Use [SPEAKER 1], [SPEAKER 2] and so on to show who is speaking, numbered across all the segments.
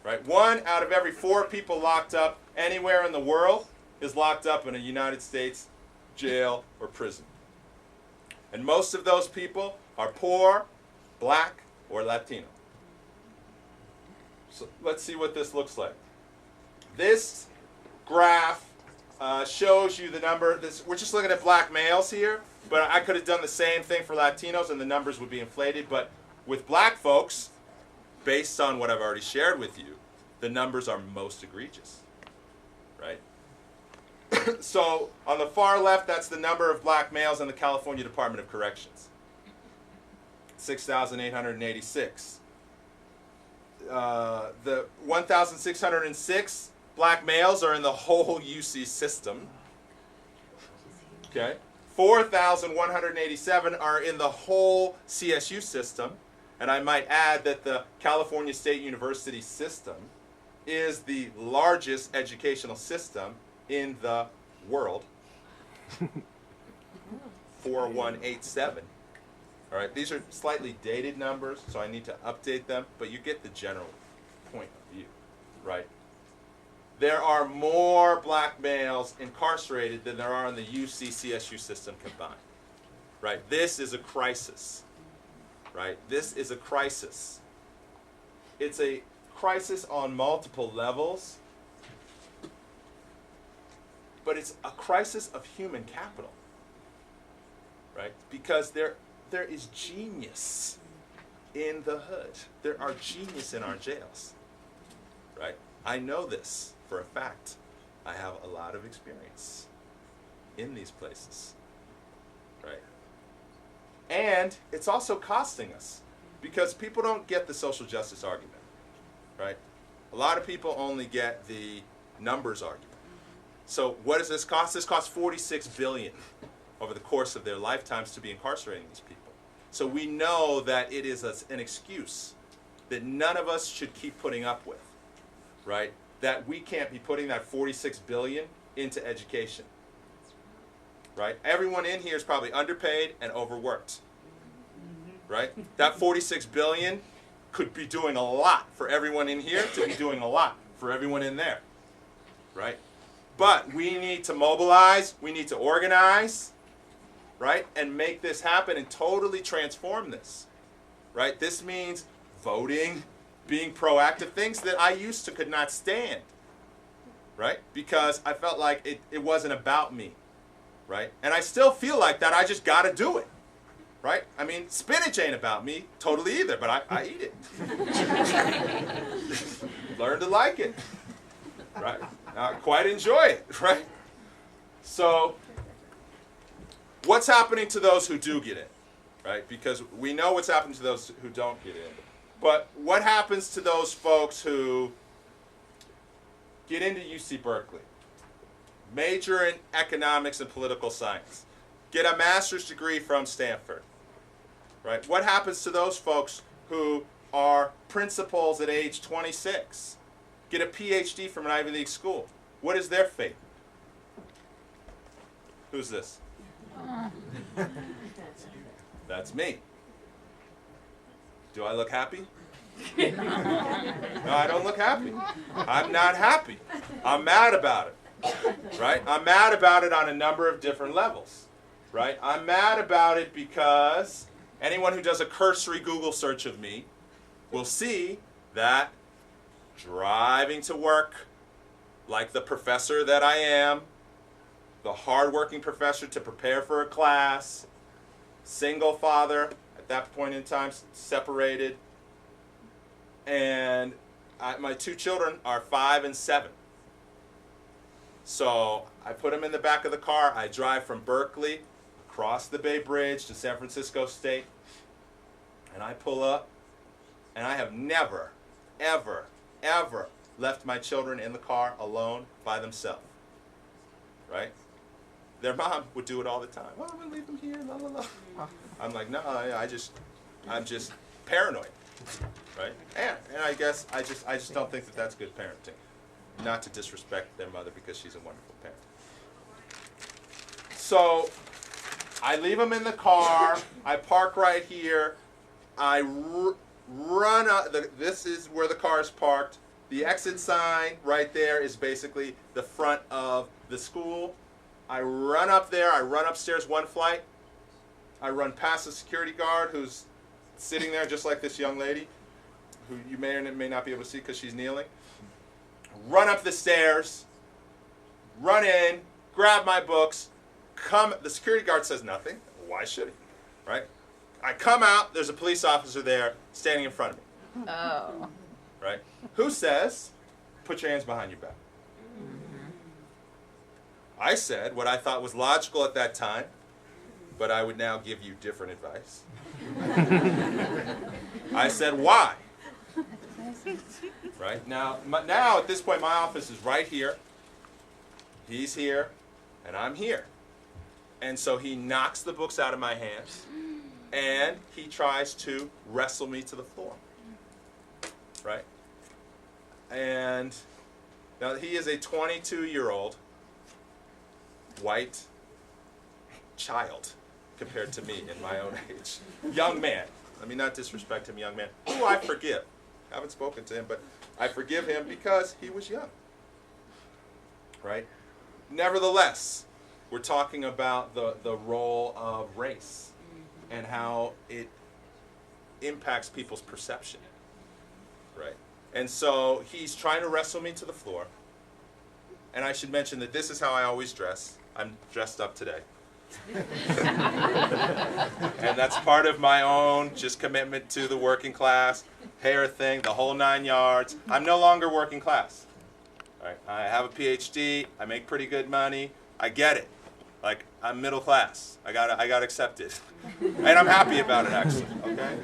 [SPEAKER 1] Right? 1 out of every 4 people locked up anywhere in the world is locked up in a United States jail or prison. And most of those people are poor, black, or Latino. So let's see what this looks like. This graph shows you the number. We're just looking at black males here, but I could have done the same thing for Latinos and the numbers would be inflated. But with black folks, based on what I've already shared with you, the numbers are most egregious, right? So on the far left, that's the number of black males in the California Department of Corrections. 6,886. The 1,606 black males are in the whole UC system. Okay. 4,187 are in the whole CSU system. And I might add that the California State University system is the largest educational system in the world. 4187. All right, these are slightly dated numbers, so I need to update them, but you get the general point of view, right? There are more black males incarcerated than there are in the UC-CSU system combined, right? This is a crisis, right? This is a crisis. It's a crisis on multiple levels, but it's a crisis of human capital, right? Because there is genius in the hood. There are genius in our jails, right? I know this for a fact. I have a lot of experience in these places, right? And it's also costing us because people don't get the social justice argument, right? A lot of people only get the numbers argument. So what does this cost? This costs $46 billion over the course of their lifetimes to be incarcerating these people. So we know that it is an excuse that none of us should keep putting up with, right? That we can't be putting that $46 billion into education, right? Everyone in here is probably underpaid and overworked, right? That $46 billion could be doing a lot for everyone in here to be doing a lot for everyone in there, right? But we need to mobilize, we need to organize, right? And make this happen and totally transform this, right? This means voting, being proactive, things that I used to could not stand, right? Because I felt like it wasn't about me, right? And I still feel like that. I just got to do it, right? I mean, spinach ain't about me totally either, but I eat it. Learn to like it, right? I quite enjoy it, right? So what's happening to those who do get in, right? Because we know what's happening to those who don't get in. But what happens to those folks who get into UC Berkeley, major in economics and political science, get a master's degree from Stanford, right? What happens to those folks who are principals at age 26, get a PhD from an Ivy League school? What is their fate? Who's this? That's me. Do I look happy? No, I don't look happy. I'm not happy. I'm mad about it, right? I'm mad about it on a number of different levels, right? I'm mad about it because anyone who does a cursory Google search of me will see that driving to work like the professor that I am, the hardworking professor to prepare for a class, single father, at that point in time, separated, and my 2 children are 5 and 7. So I put them in the back of the car. I drive from Berkeley across the Bay Bridge to San Francisco State, and I pull up, and I have never, ever, ever left my children in the car alone by themselves, right? Their mom would do it all the time. Oh, I'm gonna leave them here, la la la. I'm like, no, I'm just paranoid, right? And I guess I just don't think that that's good parenting. Not to disrespect their mother because she's a wonderful parent. So I leave them in the car. I park right here. I run. This is where the car is parked. The exit sign right there is basically the front of the school. I run up there, I run upstairs one flight, I run past the security guard who's sitting there just like this young lady, who you may or may not be able to see because she's kneeling. Run up the stairs, run in, grab my books, the security guard says nothing. Why should he? Right? I come out, there's a police officer there standing in front of me.
[SPEAKER 2] Oh.
[SPEAKER 1] Right? Who says, put your hands behind your back? I said what I thought was logical at that time, but I would now give you different advice. I said, why? Right? Now at this point, my office is right here. He's here, and I'm here. And so he knocks the books out of my hands, and he tries to wrestle me to the floor. Right? And now he is a 22-year-old white child compared to me in my own age. Young man. Let me not disrespect him, young man, who I forgive. I haven't spoken to him, but I forgive him because he was young. Right? Nevertheless, we're talking about the role of race and how it impacts people's perception. Right? And so he's trying to wrestle me to the floor. And I should mention that this is how I always dress. I'm dressed up today. And that's part of my own just commitment to the working class, hair thing, the whole 9 yards. I'm no longer working class. Right? I have a PhD. I make pretty good money. I get it. Like, I'm middle class. I got accepted. And I'm happy about it, actually. Okay?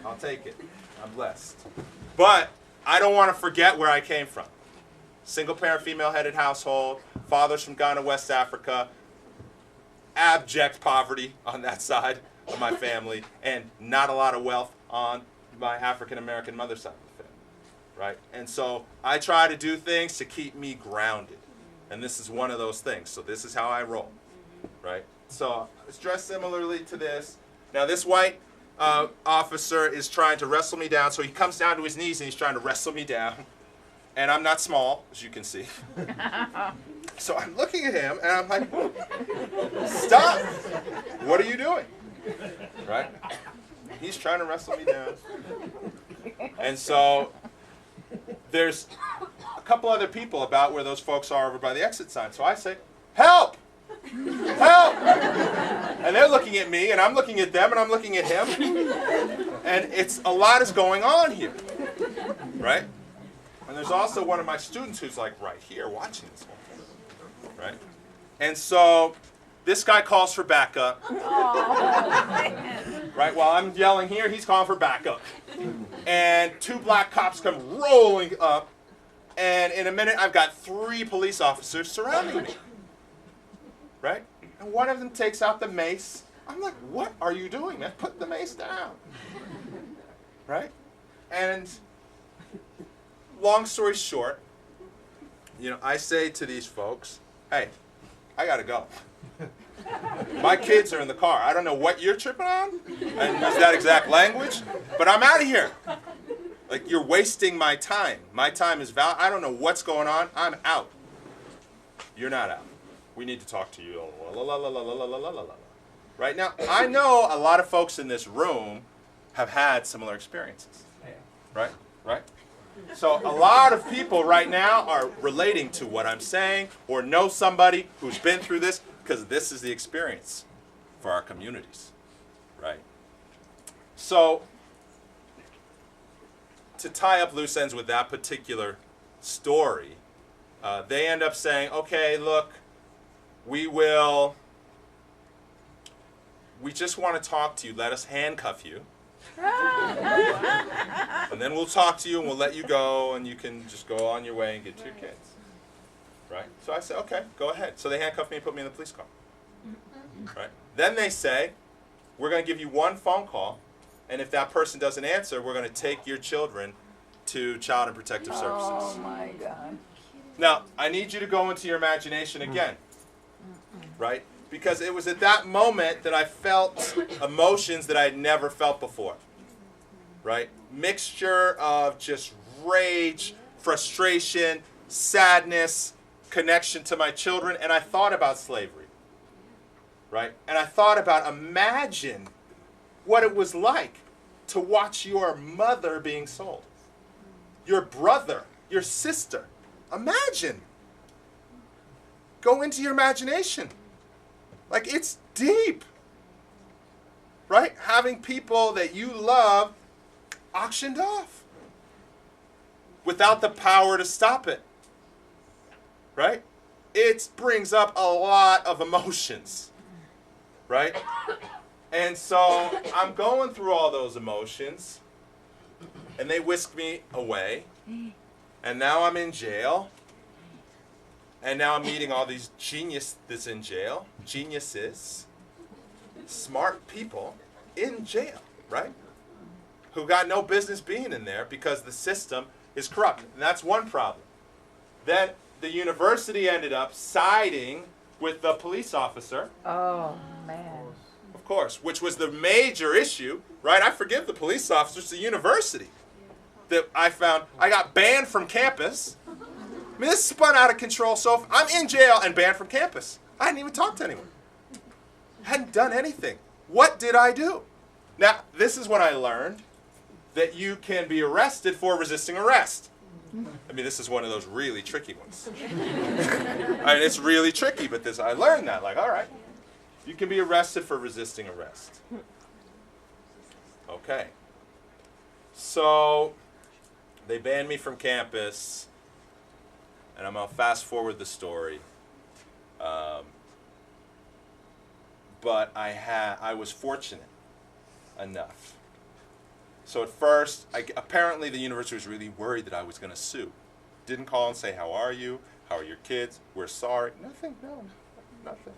[SPEAKER 1] I'll take it. I'm blessed. But I don't want to forget where I came from. Single-parent, female-headed household, fathers from Ghana, West Africa, abject poverty on that side of my family, and not a lot of wealth on my African-American mother's side of the family, right? And so I try to do things to keep me grounded, and this is one of those things. So this is how I roll, right? So it's dressed similarly to this. Now this white officer is trying to wrestle me down, so he comes down to his knees and he's trying to wrestle me down. And I'm not small, as you can see. So I'm looking at him, and I'm like, stop! What are you doing? Right? He's trying to wrestle me down. And so there's a couple other people about where those folks are over by the exit sign. So I say, help! Help! And they're looking at me, and I'm looking at them, and I'm looking at him. And a lot is going on here. Right? And there's also one of my students who's like right here watching this whole thing, right? And so this guy calls for backup. Right? While I'm yelling here, he's calling for backup. And 2 black cops come rolling up, and in a minute I've got 3 police officers surrounding me. Right? And one of them takes out the mace. I'm like, what are you doing, man? Put the mace down. Right? And long story short, I say to these folks, hey, I gotta go. My kids are in the car. I don't know what you're tripping on. I didn't use that exact language, but I'm out of here. Like, you're wasting my time. My time is valuable. I don't know what's going on. I'm out. You're not out. We need to talk to you. Right now, I know a lot of folks in this room have had similar experiences. Right? Right? So a lot of people right now are relating to what I'm saying or know somebody who's been through this because this is the experience for our communities, right? So to tie up loose ends with that particular story, they end up saying, okay, look, we just want to talk to you. Let us handcuff you. And then we'll talk to you and we'll let you go and you can just go on your way and get to your kids. Right? So I said, okay, go ahead. So they handcuffed me and put me in the police car. Right? Then they say, we're going to give you 1 phone call, and if that person doesn't answer, we're going to take your children to Child and Protective Services.
[SPEAKER 2] Oh my God.
[SPEAKER 1] Now, I need you to go into your imagination again. Right? Because it was at that moment that I felt emotions that I had never felt before. Right? Mixture of just rage, frustration, sadness, connection to my children, and I thought about slavery, right? And I thought about, imagine what it was like to watch your mother being sold, your brother, your sister. Imagine. Go into your imagination. Like, it's deep, right? Having people that you love auctioned off without the power to stop it, right? It brings up a lot of emotions, right? And so I'm going through all those emotions, and they whisk me away, and now I'm in jail, and now I'm meeting all these geniuses in jail, geniuses, smart people in jail, right? Who got no business being in there because the system is corrupt. And that's one problem. Then the university ended up siding with the police officer.
[SPEAKER 2] Oh, man.
[SPEAKER 1] Of course, which was the major issue, right? I forgive the police officer, it's the university that I found. I got banned from campus. I mean, this spun out of control. So I'm in jail and banned from campus. I hadn't even talked to anyone. Hadn't done anything. What did I do? Now, this is when I learned that you can be arrested for resisting arrest. I mean, this is one of those really tricky ones. I mean, it's really tricky, but I learned that. Like, all right, you can be arrested for resisting arrest. Okay. So they banned me from campus, and I'm going to fast forward the story. But I was fortunate enough. So at first, apparently the university was really worried that I was going to sue. Didn't call and say, how are you? How are your kids? We're sorry. Nothing, no, nothing.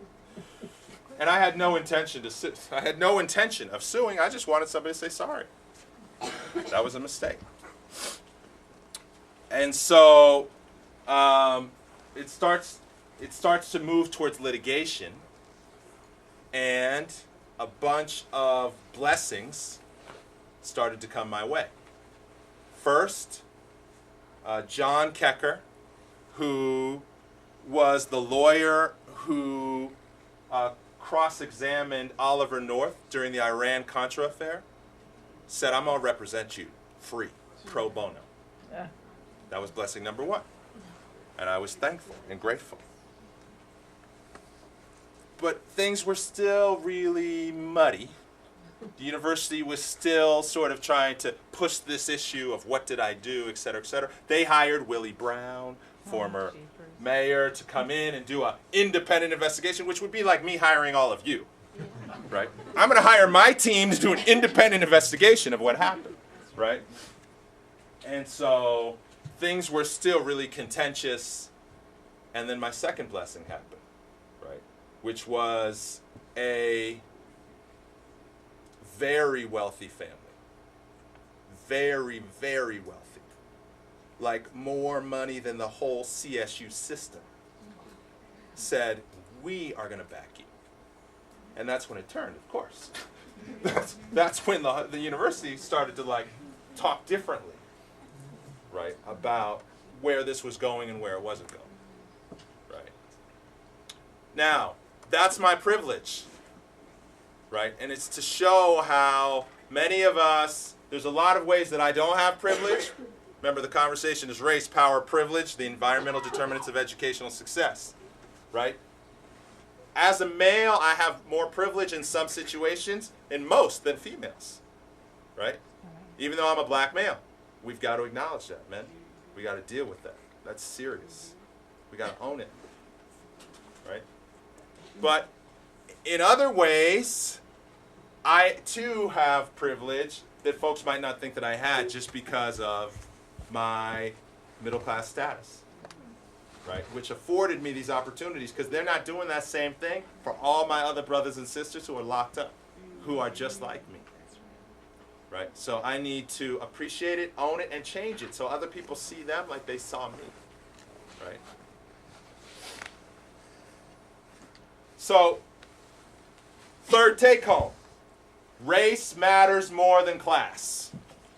[SPEAKER 1] And I had no intention to sue. I had no intention of suing. I just wanted somebody to say sorry. That was a mistake. And so it starts to move towards litigation, and a bunch of blessings started to come my way. First, John Kecker, who was the lawyer who cross-examined Oliver North during the Iran-Contra affair, said, I'm going to represent you free, pro bono. Yeah. That was blessing number one. And I was thankful and grateful. But things were still really muddy. The university was still sort of trying to push this issue of what did I do, et cetera, et cetera. They hired Willie Brown, former mayor, to come in and do an independent investigation, which would be like me hiring all of you, right? I'm going to hire my team to do an independent investigation of what happened, right? And so things were still really contentious, and then my second blessing happened, right? Which was a very wealthy family. Very, very wealthy. Like more money than the whole CSU system. Said, we are going to back you. And that's when it turned, of course. That's when the university started to like talk differently, right, about where this was going and where it wasn't going, right? Now, that's my privilege, right? And it's to show how many of us, there's a lot of ways that I don't have privilege. Remember, the conversation is race, power, privilege, the environmental determinants of educational success, right? As a male, I have more privilege in some situations, in most, than females, right? Even though I'm a black male, we've got to acknowledge that, man. We got to deal with that. That's serious. We got to own it, right? But in other ways, I too have privilege that folks might not think that I had just because of my middle class status, right? Which afforded me these opportunities, because they're not doing that same thing for all my other brothers and sisters who are locked up, who are just like me, right? So I need to appreciate it, own it, and change it so other people see them like they saw me, right? So, third take home, race matters more than class.